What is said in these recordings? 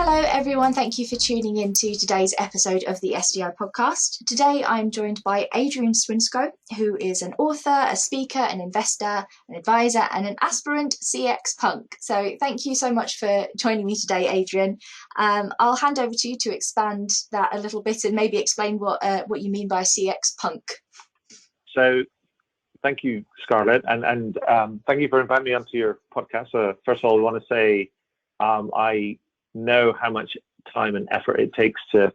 Hello everyone, thank you for tuning in to today's episode of the SDI podcast. Today I'm joined by Adrian Swinscoe, who is an author, a speaker, an investor, an advisor and an aspirant CX punk. So thank you so much for joining me today, Adrian. I'll hand over to you to expand that a little bit and maybe explain what you mean by CX punk. So thank you, Scarlett, and thank you for inviting me onto your podcast. First of all, I want to say I know how much time and effort it takes to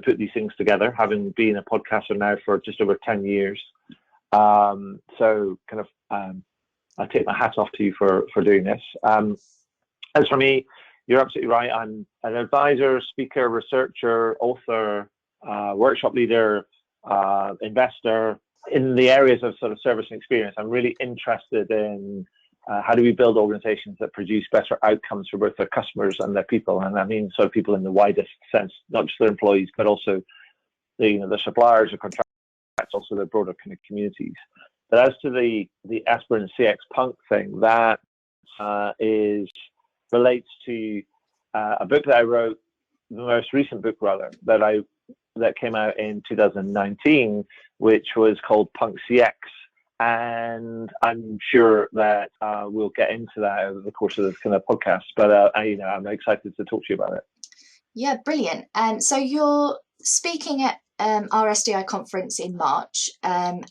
put these things together, having been a podcaster now for just over 10 years. I take my hat off to you for doing this. As for me, you're absolutely right. I'm an advisor, speaker, researcher, author, workshop leader, investor in the areas of sort of service and experience. I'm really interested in how do we build organizations that produce better outcomes for both their customers and their people? And I mean, sort of people in the widest sense, not just their employees, but also the suppliers, the contractors, also the broader kind of communities. But as to the aspirant CX punk thing, that relates to a book that I wrote, the most recent book rather, that came out in 2019, which was called Punk CX. And I'm sure that we'll get into that over the course of this kind of podcast. But I'm excited to talk to you about it. Yeah, brilliant. So you're speaking at our SDI conference in March, and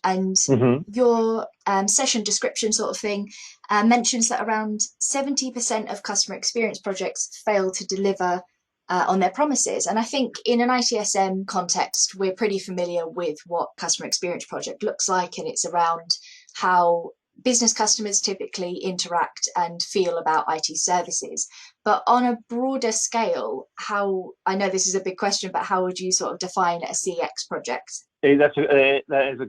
your session description sort of thing mentions that around 70% of customer experience projects fail to deliver on their promises. And I think in an ITSM context, we're pretty familiar with what customer experience project looks like, and it's around how business customers typically interact and feel about IT services. But on a broader scale, I know this is a big question, but how would you sort of define a CX project? That is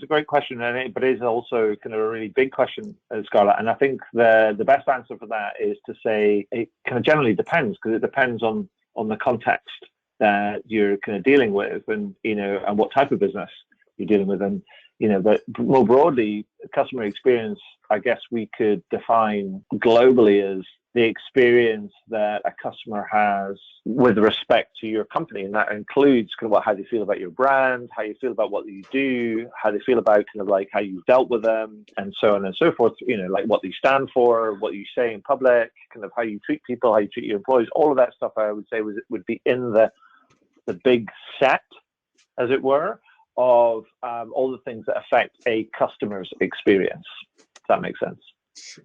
a great question, but it is also kind of a really big question, Scarlett. And I think the best answer for that is to say it kind of generally depends, because it depends on the context that you're kind of dealing with, and and what type of business you're dealing with, and but more broadly, customer experience, I guess we could define globally as the experience that a customer has with respect to your company, and that includes kind of how they feel about your brand, how you feel about what you do, how they feel about kind of like how you've dealt with them, and so on and so forth. Like what they stand for, what you say in public, kind of how you treat people, how you treat your employees. All of that stuff, I would say, would be in the big set, as it were, of all the things that affect a customer's experience. Does that make sense?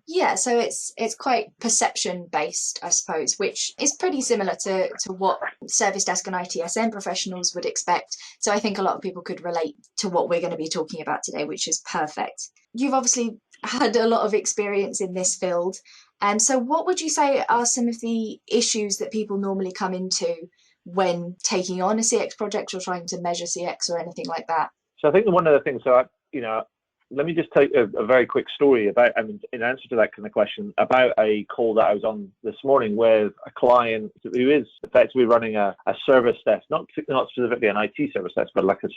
Yeah, so it's quite perception based, I suppose, which is pretty similar to what service desk and ITSM professionals would expect. So I think a lot of people could relate to what we're going to be talking about today, which is perfect. You've obviously had a lot of experience in this field. And so what would you say are some of the issues that people normally come into when taking on a CX project or trying to measure CX or anything like that? So I think one of the things, let me just tell you a very quick story about, in answer to that kind of question, about a call that I was on this morning with a client who is effectively running a service desk, not specifically an IT service desk, but like a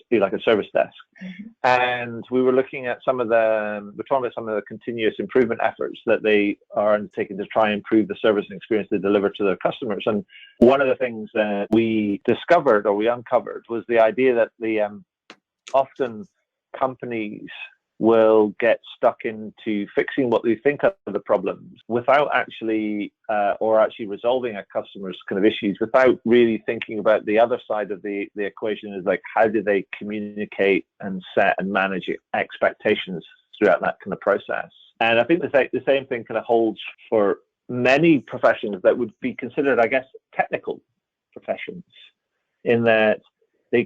service desk. Mm-hmm. And we were looking at we're talking about some of the continuous improvement efforts that they are undertaking to try and improve the service and experience they deliver to their customers. And one of the things that we discovered, or we uncovered, was the idea that often companies will get stuck into fixing what they think are the problems without actually resolving a customer's kind of issues, without really thinking about the other side of the equation, is like, how do they communicate and set and manage expectations throughout that kind of process. And I think the same thing kind of holds for many professions that would be considered, I guess, technical professions, in that they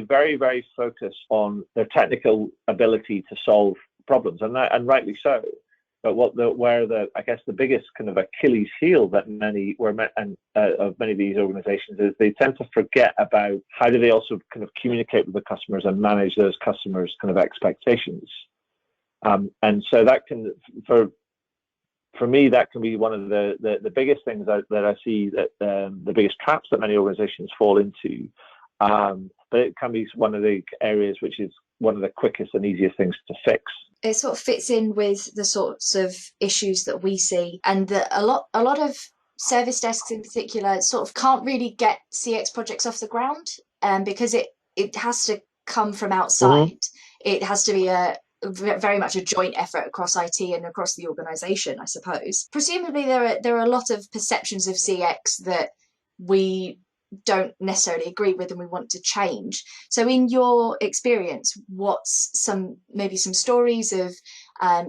very, very focused on their technical ability to solve problems, and rightly so. But I guess the biggest kind of Achilles heel that many of these organizations is, they tend to forget about how do they also kind of communicate with the customers and manage those customers' kind of expectations. And so that can, for me, that can be one of the biggest things that I see, that the biggest traps that many organizations fall into. But it can be one of the areas which is one of the quickest and easiest things to fix. It sort of fits in with the sorts of issues that we see, and that a lot of service desks in particular sort of can't really get CX projects off the ground, because it has to come from outside. It has to be very much a joint effort across IT and across the organization, I suppose. Presumably there are a lot of perceptions of CX that we don't necessarily agree with and we want to change. So in your experience, what's maybe some stories of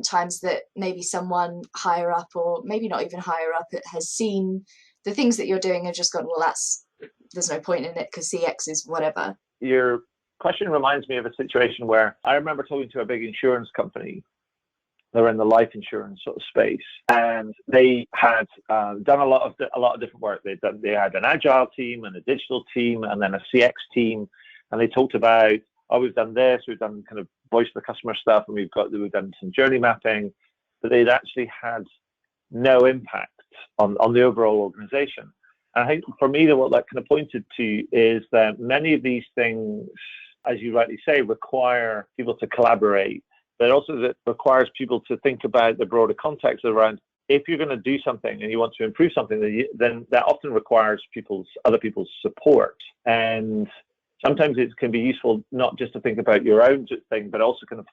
times that maybe someone higher up, or maybe not even higher up, has seen the things that you're doing and just gone, well, there's no point in it because CX is whatever? Your question reminds me of a situation where I remember talking to a big insurance company. They were in the life insurance sort of space, and they had done a lot of different work. They had an agile team and a digital team, and then a CX team, and they talked about, oh, we've done this, we've done kind of voice of the customer stuff, and we've done some journey mapping, but they'd actually had no impact on the overall organization. And I think for me, what that kind of pointed to is that many of these things, as you rightly say, require people to collaborate, but also that requires people to think about the broader context around, if you're going to do something and you want to improve something, then that often requires other people's support. And sometimes it can be useful not just to think about your own thing, but also kind of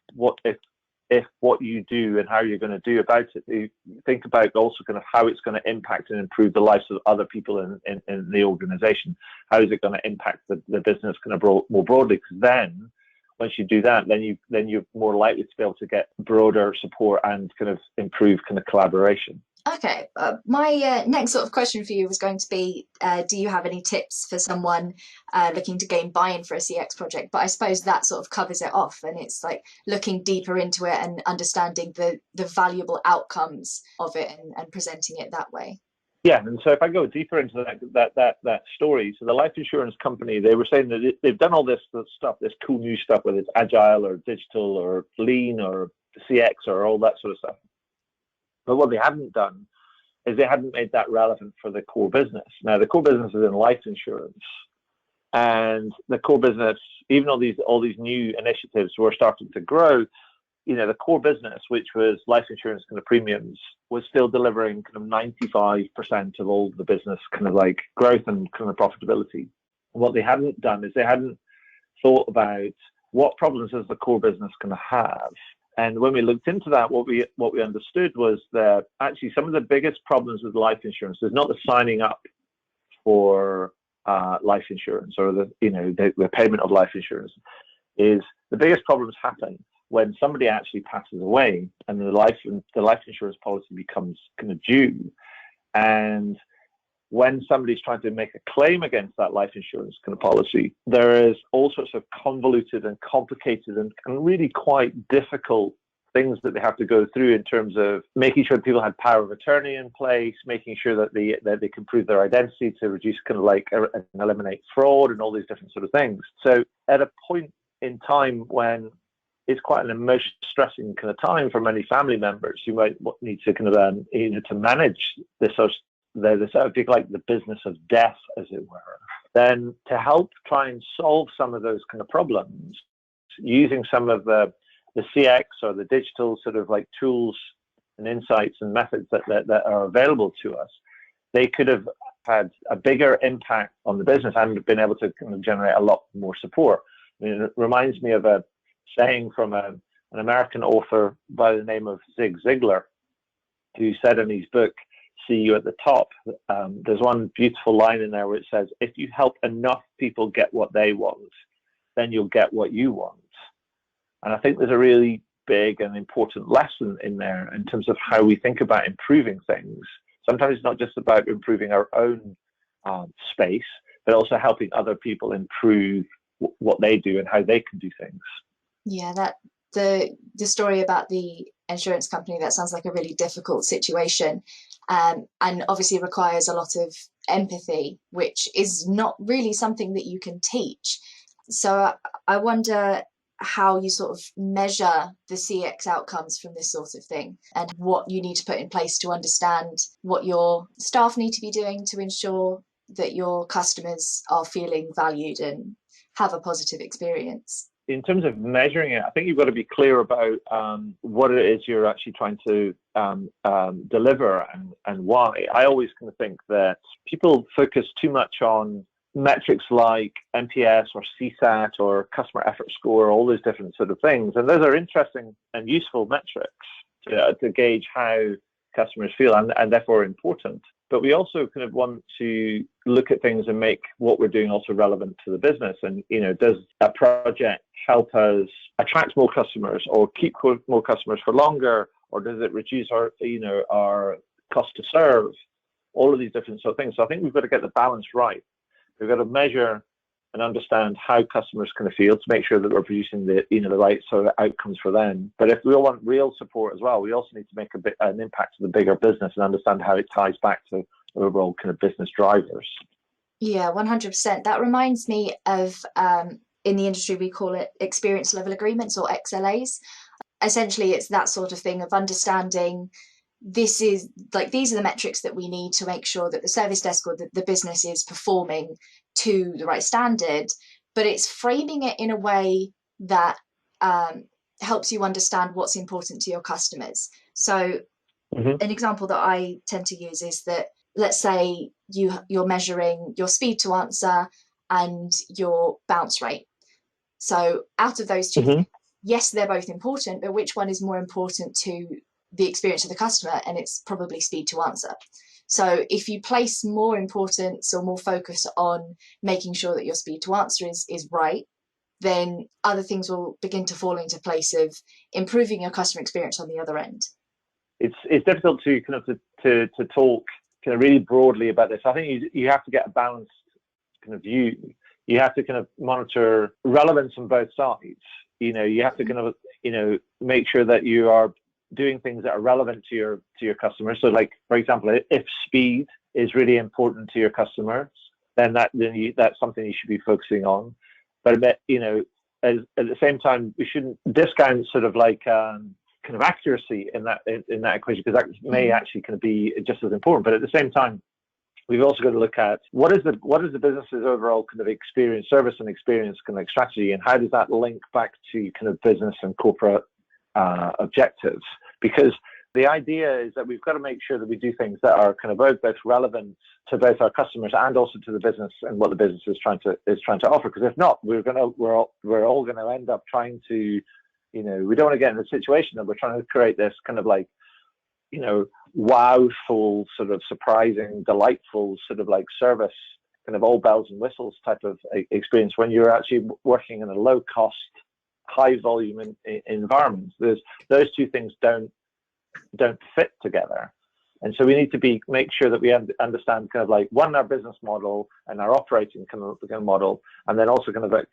what you do and how you're going to do about it. You think about also kind of how it's going to impact and improve the lives of other people in the organization. How is it going to impact the business kind of more broadly? Because then, once you do that, then you're more likely to be able to get broader support and kind of improve kind of collaboration. Okay, my next sort of question for you was going to be, do you have any tips for someone looking to gain buy-in for a CX project? But I suppose that sort of covers it off, and it's like looking deeper into it and understanding the valuable outcomes of it and presenting it that way. Yeah, and so if I go deeper into that story, so the life insurance company, they were saying that they've done all this stuff, this cool new stuff, whether it's agile or digital or lean or CX or all that sort of stuff. But what they hadn't done is they hadn't made that relevant for the core business. Now, the core business is in life insurance, and the core business, even all these new initiatives were starting to grow, the core business, which was life insurance kind of premiums, was still delivering kind of 95% of all the business kind of like growth and kind of profitability. What they hadn't done is they hadn't thought about what problems does the core business going to have. And when we looked into that, what we understood was that actually some of the biggest problems with life insurance is not the signing up for life insurance or the payment of life insurance. Is the biggest problems happen when somebody actually passes away and the life insurance policy becomes kind of due. And when somebody's trying to make a claim against that life insurance kind of policy, there is all sorts of convoluted and complicated and really quite difficult things that they have to go through in terms of making sure that people had power of attorney in place, making sure that they can prove their identity to reduce kind of like and eliminate fraud and all these different sort of things. So at a point in time when it's quite an emotional, stressing kind of time for many family members, you might need to kind of to manage this sort of like the business of death, as it were. Then to help try and solve some of those kind of problems, using some of the CX or the digital sort of like tools and insights and methods that are available to us, they could have had a bigger impact on the business and been able to kind of generate a lot more support. I mean, it reminds me of a saying from an American author by the name of Zig Ziglar, who said in his book, See You at the Top, there's one beautiful line in there where it says, if you help enough people get what they want, then you'll get what you want. And I think there's a really big and important lesson in there in terms of how we think about improving things. Sometimes it's not just about improving our own space, but also helping other people improve what they do and how they can do things. Yeah, the story about the insurance company, that sounds like a really difficult situation, and obviously requires a lot of empathy, which is not really something that you can teach. So I wonder how you sort of measure the CX outcomes from this sort of thing, and what you need to put in place to understand what your staff need to be doing to ensure that your customers are feeling valued and have a positive experience. in terms of measuring it, I think you've got to be clear about what it is you're actually trying to deliver and why. I always kind of think that people focus too much on metrics like NPS or CSAT or customer effort score, all those different sort of things. And those are interesting and useful metrics to gauge how customers feel and therefore important. But we also kind of want to look at things and make what we're doing also relevant to the business. And, does a project help us attract more customers or keep more customers for longer? Or does it reduce our cost to serve? All of these different sort of things. So I think we've got to get the balance right. We've got to measure and understand how customers kind of feel to make sure that we're producing the right sort of outcomes for them. But if we all want real support as well, we also need to make an impact to the bigger business and understand how it ties back to overall kind of business drivers. Yeah, 100%. That reminds me of, in the industry, we call it experience level agreements or XLAs. Essentially, it's that sort of thing of understanding these are the metrics that we need to make sure that the service desk or the business is performing to the right standard, but it's framing it in a way that helps you understand what's important to your customers. So an example that I tend to use is that, let's say you're measuring your speed to answer and your bounce rate. So out of those two things, yes, they're both important, but which one is more important to the experience of the customer? And it's probably speed to answer. So if you place more importance or more focus on making sure that your speed to answer is right, then other things will begin to fall into place of improving your customer experience on the other end. It's difficult to kind of to talk kind of really broadly about this. I think you have to get a balanced kind of view. You have to kind of monitor relevance on both sides. You have to kind of make sure that you are doing things that are relevant to your customers. So, like, for example, if speed is really important to your customers, then that's something you should be focusing on. But at the same time, we shouldn't discount sort of like kind of accuracy in that equation, because that may actually kind of be just as important. But at the same time, we've also got to look at what is the business's overall kind of experience, service and experience kind of strategy, and how does that link back to kind of business and corporate objectives. Because the idea is that we've got to make sure that we do things that are kind of both relevant to both our customers and also to the business and what the business is trying to offer. Because if not, we're all going to end up trying to, we don't want to get in a situation that we're trying to create this kind of like, wowful, sort of surprising, delightful sort of like service, kind of all bells and whistles type of experience when you're actually working in a low cost, high volume environments. Those two things don't fit together. And so we need to make sure that we understand kind of like, one, our business model and our operating kind of model, and then also kind of like,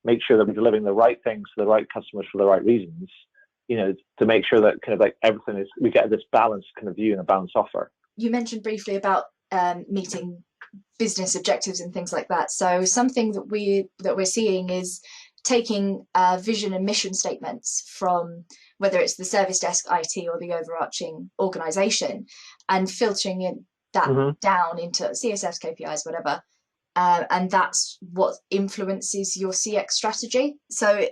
make sure that we're delivering the right things to the right customers for the right reasons, to make sure that kind of like everything we get this balanced kind of view and a balanced offer. You mentioned briefly about meeting business objectives and things like that. So something that we're seeing is taking vision and mission statements from whether it's the service desk, IT, or the overarching organization, and filtering that down into CSS, KPIs, whatever. And that's what influences your CX strategy. So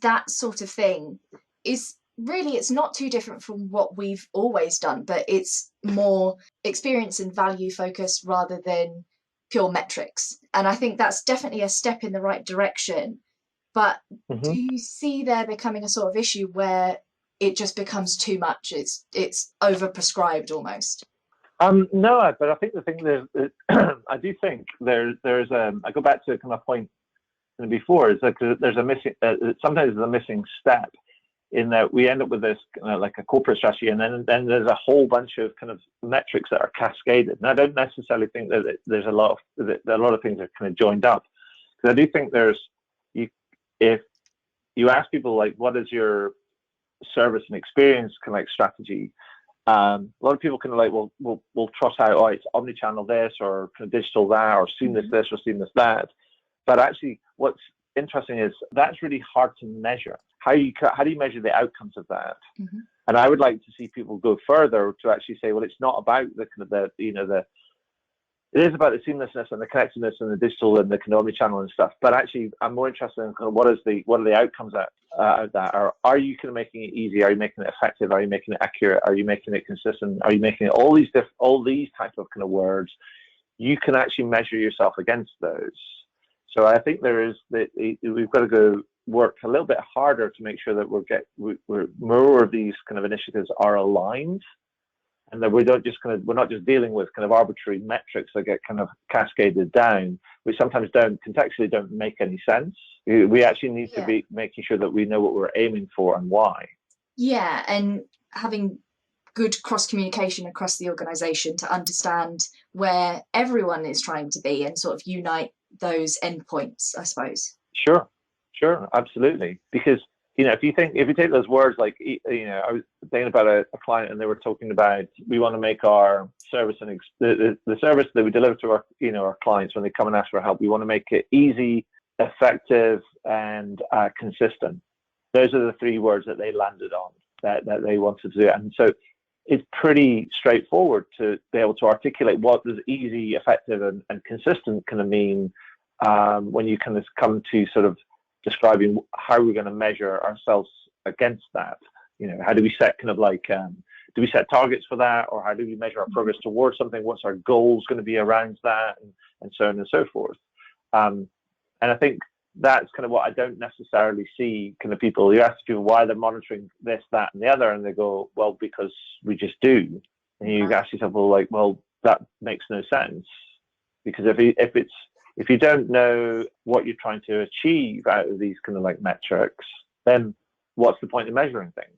that sort of thing is really, it's not too different from what we've always done, but it's more experience and value focused rather than pure metrics. And I think that's definitely a step in the right direction. But do you see there becoming a sort of issue where it just becomes too much? It's overprescribed almost. No, but I think the thing that I do think there's I go back to kind of point before, is that there's a missing sometimes there's a missing step in that we end up with this like a corporate strategy, and then there's a whole bunch of kind of metrics that are cascaded. And I don't necessarily think that there's a lot of things that are kind of joined up, because I do think if you ask people like, what is your service and experience kind of like strategy, a lot of people kind of like we'll trot out, it's omnichannel this, or kind of digital that, or seamless this, or seamless that. But actually, what's interesting is that's really hard to measure. How do you measure the outcomes of that? And I would like to see people go further to actually say, well, it's not about the kind of it is about the seamlessness and the connectedness and the digital and the kind of omnichannel and stuff. But actually, I'm more interested in kind of what are the outcomes out of that? Are you kind of making it easy? Are you making it effective? Are you making it accurate? Are you making it consistent? Are you making it all these types of kind of words? You can actually measure yourself against those. So I think we've got to go work a little bit harder to make sure that we're more of these kind of initiatives are aligned, and that we're not just dealing with kind of arbitrary metrics that get kind of cascaded down, which sometimes contextually don't make any sense. We actually need to be making sure that we know what we're aiming for and why. Yeah, and having good cross communication across the organization to understand where everyone is trying to be and sort of unite those endpoints, I suppose. Sure, absolutely. Because if you take those words, like, I was thinking about a client, and they were talking about, we want to make our service and the service that we deliver to our clients when they come and ask for help, we want to make it easy, effective, and consistent. Those are the three words that they landed on that they wanted to do. And so it's pretty straightforward to be able to articulate what does easy, effective, and consistent kind of mean when you kind of come to sort of describing how we're going to measure ourselves against that. How do we set kind of like, do we set targets for that, or how do we measure our progress towards something? What's our goals going to be around that, and so on and so forth. And I think that's kind of what I don't necessarily see kind of people. You ask people why they're monitoring this, that, and the other, and they go, well, because we just do. And you ask yourself, well, that makes no sense, because if you don't know what you're trying to achieve out of these kind of like metrics, then what's the point of measuring things?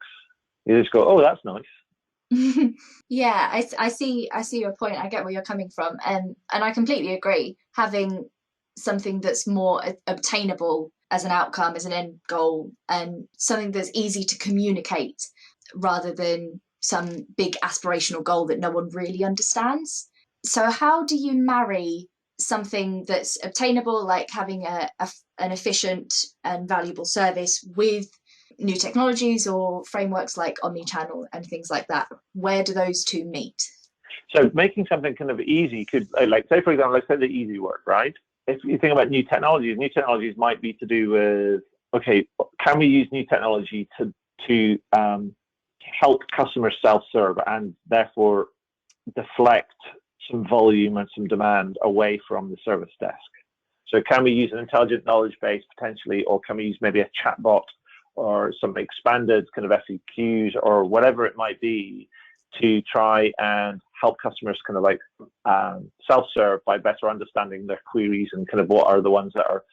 You just go, oh, that's nice. Yeah, I see your point. I get where you're coming from, and I completely agree. Having something that's more obtainable as an outcome, as an end goal, and something that's easy to communicate rather than some big aspirational goal that no one really understands. So how do you marry something that's obtainable, like having an efficient and valuable service, with new technologies or frameworks like omnichannel and things like that? Where do those two meet? So making something kind of easy could, like, say, for example, let's say the easy word, right? If you think about new technologies might be to do with, okay, can we use new technology to help customers self-serve and therefore deflect some volume and some demand away from the service desk? So can we use an intelligent knowledge base potentially, or can we use maybe a chatbot or some expanded kind of FAQs or whatever it might be to try and help customers kind of like self-serve by better understanding their queries and kind of what are the ones that are,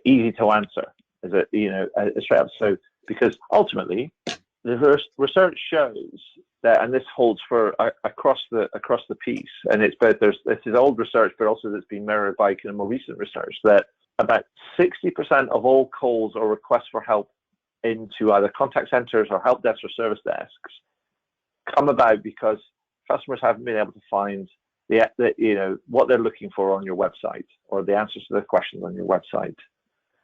easy to answer, is it, straight up. So, because ultimately the research shows that, and this holds for across the piece, and it's both, this is old research, but also that's been mirrored by kind of more recent research, that about 60% of all calls or requests for help into either contact centers or help desks or service desks come about because customers haven't been able to find what they're looking for on your website, or the answers to their questions on your website.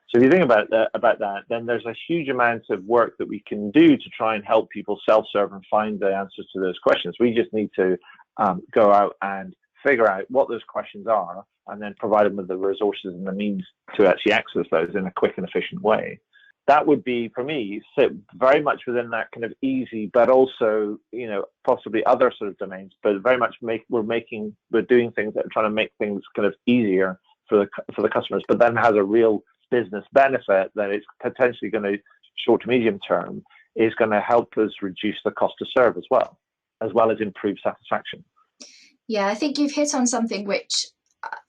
So if you think about that, then there's a huge amount of work that we can do to try and help people self-serve and find the answers to those questions. We just need to go out and figure out what those questions are, and then provide them with the resources and the means to actually access those in a quick and efficient way. That would be, for me, sit very much within that kind of easy, but also, possibly other sort of domains, but very much we're doing things that are trying to make things kind of easier for the customers, but then has a real business benefit that it's potentially going to, short to medium term, is going to help us reduce the cost to serve as well as improve satisfaction. Yeah, I think you've hit on something which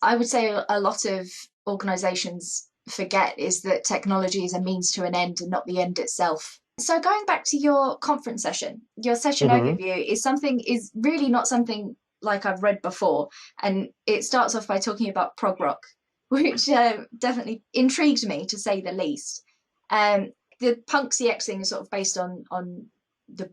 I would say a lot of organizations forget, is that technology is a means to an end and not the end itself. So going back to your conference session, your session overview is really not something like I've read before. And it starts off by talking about prog rock, which definitely intrigued me, to say the least. The punk CX thing is sort of based on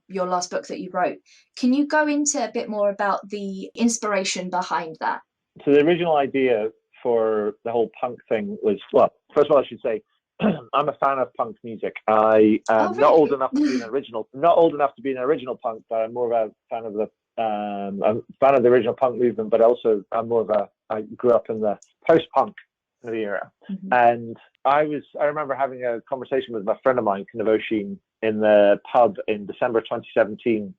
your last book that you wrote. Can you go into a bit more about the inspiration behind that? So the original idea for the whole punk thing was, well, first of all, I should say, I'm a fan of punk music. I am not old enough to be an original punk, but I'm more of a fan of the original punk movement. But also, I'm more of a I grew up in the post-punk era. And I remember having a conversation with a friend of mine, kind of Oisin, in the pub in December 2017.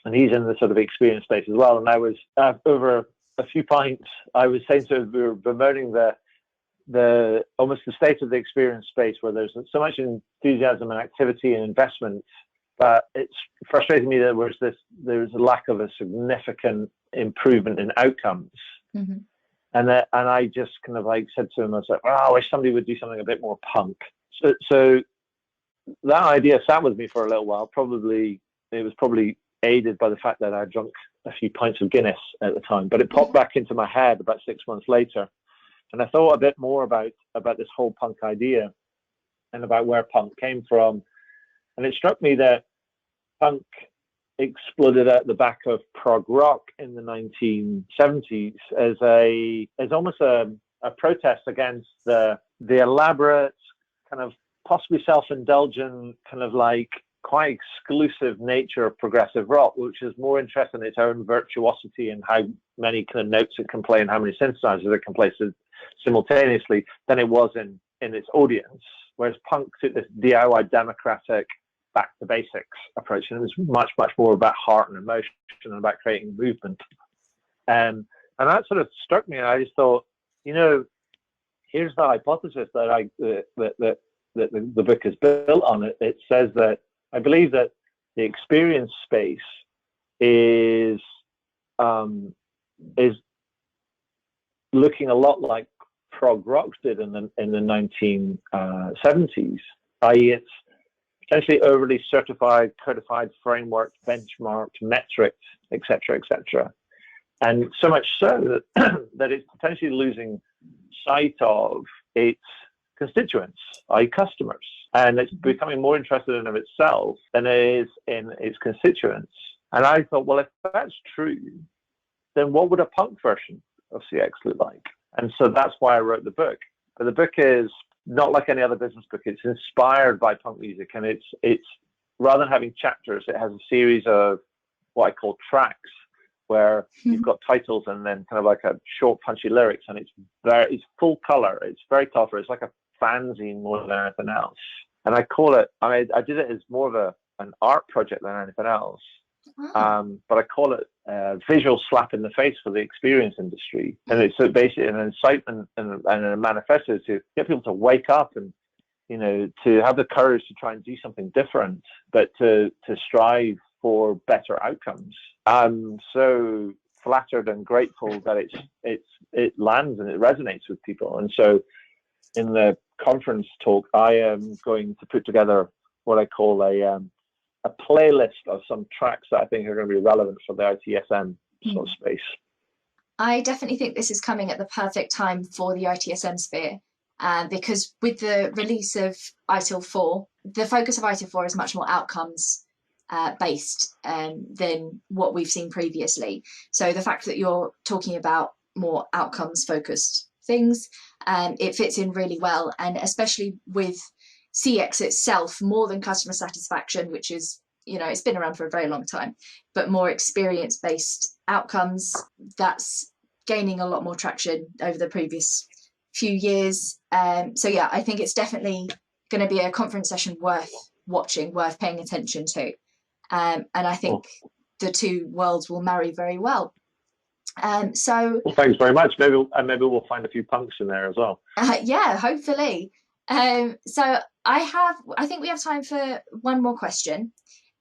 And he's in the sort of experience space as well. And I was, over a few pints, I was saying to him, we were bemoaning the almost the state of the experience space, where there's so much enthusiasm and activity and investment, but it's frustrating me that there's a lack of a significant improvement in outcomes. And I just kind of like said to him, I was like, I wish somebody would do something a bit more punk. So that idea sat with me for a little while. It was probably aided by the fact that I drunk a few pints of Guinness at the time, but it popped back into my head about 6 months later. And I thought a bit more about this whole punk idea and about where punk came from. And it struck me that punk exploded at the back of prog rock in the 1970s as almost a protest against the elaborate, kind of possibly self-indulgent, kind of like quite exclusive nature of progressive rock, which is more interested in its own virtuosity and how many kind of notes it can play and how many synthesizers it can play simultaneously than it was in its audience. Whereas punk took this DIY democratic, back to basics approach, and it was much, much more about heart and emotion and about creating movement. And that sort of struck me, and I just thought, here's the hypothesis that the book is built on. It says that I believe that the experience space is looking a lot like prog rock did in the 1970s, i.e., it's potentially overly certified, codified, frameworked, benchmarked, metrics, etc., etc. And so much so that it's potentially losing sight of its constituents, i.e. customers. And it's becoming more interested in of itself than it is in its constituents. And I thought, well, if that's true, then what would a punk version of CX look like? And so that's why I wrote the book. But the book is not like any other business book. It's inspired by punk music, and it's rather than having chapters, it has a series of what I call tracks, where you've got titles and then kind of like a short, punchy lyrics, and it's full color. It's very colorful. It's like a fanzine more than anything else. And I call it. I did it as more of an art project than anything else. But I call it a visual slap in the face for the experience industry. And it's basically an incitement and a manifesto to get people to wake up and, to have the courage to try and do something different, but to strive for better outcomes. I'm so flattered and grateful that it lands and it resonates with people. And so in the conference talk, I am going to put together what I call a playlist of some tracks that I think are going to be relevant for the ITSM sort of space. I definitely think this is coming at the perfect time for the ITSM sphere, because with the release of ITIL 4, the focus of ITIL 4 is much more outcomes based than what we've seen previously. So the fact that you're talking about more outcomes focused things, it fits in really well, and especially with CX itself, more than customer satisfaction, which is, it's been around for a very long time, but more experience-based outcomes, that's gaining a lot more traction over the previous few years. So yeah, I think it's definitely going to be a conference session worth watching, worth paying attention to. And I think the two worlds will marry very well. Well, thanks very much. Maybe we'll find a few punks in there as well. Yeah, hopefully. So I think we have time for one more question,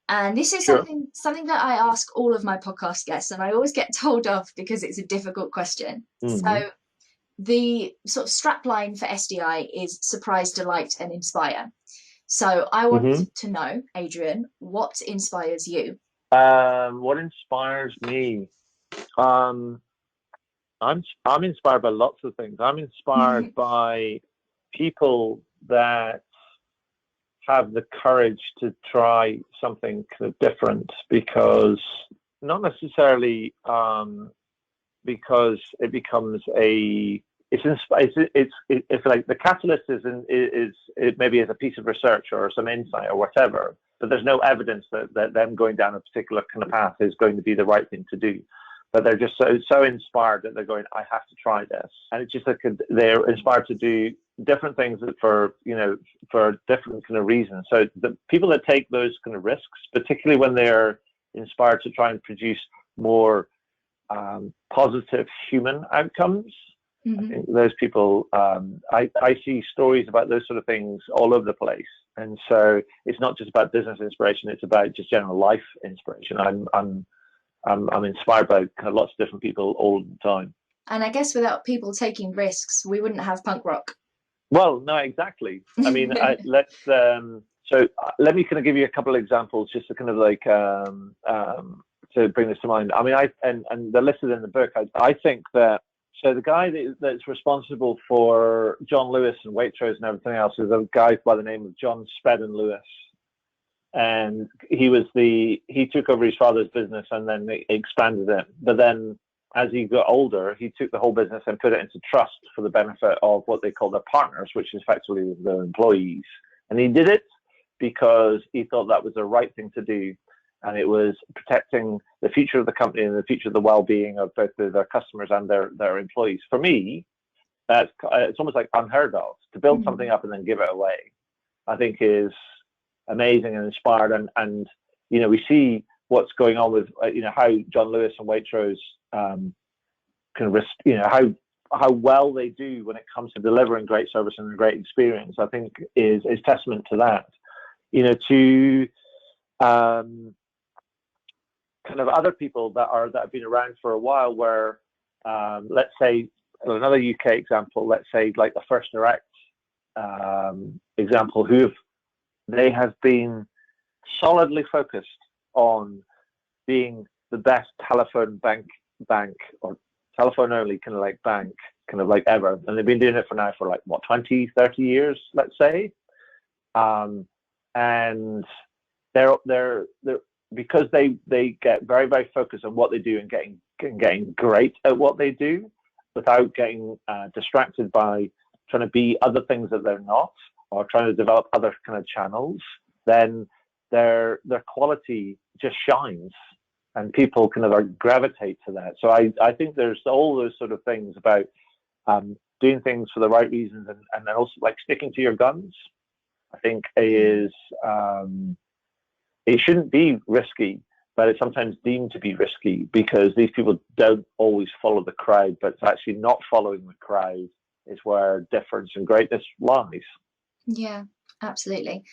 and this is something that I ask all of my podcast guests, and I always get told off because it's a difficult question. So the sort of strap line for SDI is surprise, delight, and inspire. So I want to know, Adrian, what inspires you? What inspires me? I'm inspired by lots of things. I'm inspired by people that have the courage to try something different, because not necessarily because it becomes it's like the catalyst is maybe as a piece of research or some insight or whatever, but there's no evidence that them going down a particular kind of path is going to be the right thing to do. but they're just so inspired that they're going, I have to try this. And it's just like they're inspired to do different things for different kind of reasons. So the people that take those kind of risks, particularly when they're inspired to try and produce more positive human outcomes, I think those people, I see stories about those sort of things all over the place. And so it's not just about business inspiration; it's about just general life inspiration. I'm inspired by kind of lots of different people all the time. And I guess without people taking risks, we wouldn't have punk rock. Well, no, exactly. I mean, so let me kind of give you a couple of examples just to kind of like to bring this to mind. I mean, and they're listed in the book. I think that. So the guy that's responsible for John Lewis and Waitrose and everything else is a guy by the name of John Spedden Lewis, and he took over his father's business and then expanded it. But then, as he got older, he took the whole business and put it into trust for the benefit of what they call their partners, which is effectively their employees. And he did it because he thought that was the right thing to do. And it was protecting the future of the company and the future of the well-being of both their customers and their employees. For me, it's almost like unheard of. To build something up and then give it away, I think is amazing and inspired. And you know, we see what's going on with how John Lewis and Waitrose can risk, how well they do when it comes to delivering great service and a great experience. I think is testament to that. To kind of other people that have been around for a while, where let's say another UK example, let's say like the First Direct example, they have been solidly focused on being the best telephone bank or telephone only kind of like bank kind of like ever, and they've been doing it for like what 20, 30 years, let's say, and they're because they get very, very focused on what they do and getting great at what they do without getting distracted by trying to be other things that they're not, or trying to develop other kind of channels, then their quality just shines and people kind of gravitate to that. So I think there's all those sort of things about doing things for the right reasons and then also like sticking to your guns, I think is it shouldn't be risky, but it's sometimes deemed to be risky because these people don't always follow the crowd, but it's actually not following the crowd is where difference and greatness lies. Yeah, absolutely.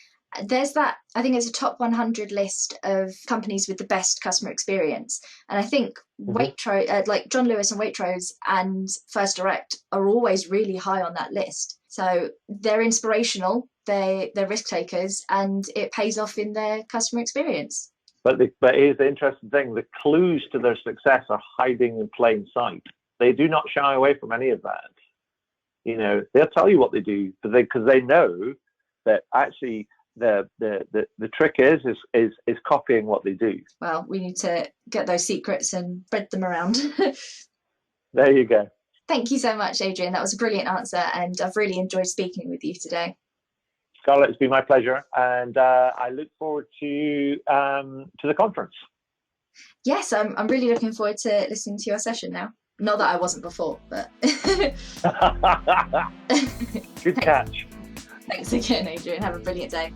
There's that, I think it's a top 100 list of companies with the best customer experience. And I think Waitrose, like John Lewis and Waitrose and First Direct are always really high on that list. So they're inspirational, they're risk takers, and it pays off in their customer experience. But here's the interesting thing, the clues to their success are hiding in plain sight. They do not shy away from any of that. They'll tell you what they do, because they know that actually the trick is copying what they do. Well, we need to get those secrets and spread them around. There you go. Thank you so much, Adrian. That was a brilliant answer, and I've really enjoyed speaking with you today. Scarlett, it's been my pleasure, and I look forward to the conference. Yes, I'm really looking forward to listening to your session now. Not that I wasn't before, but... Good catch. Thanks again, Adrian. Have a brilliant day.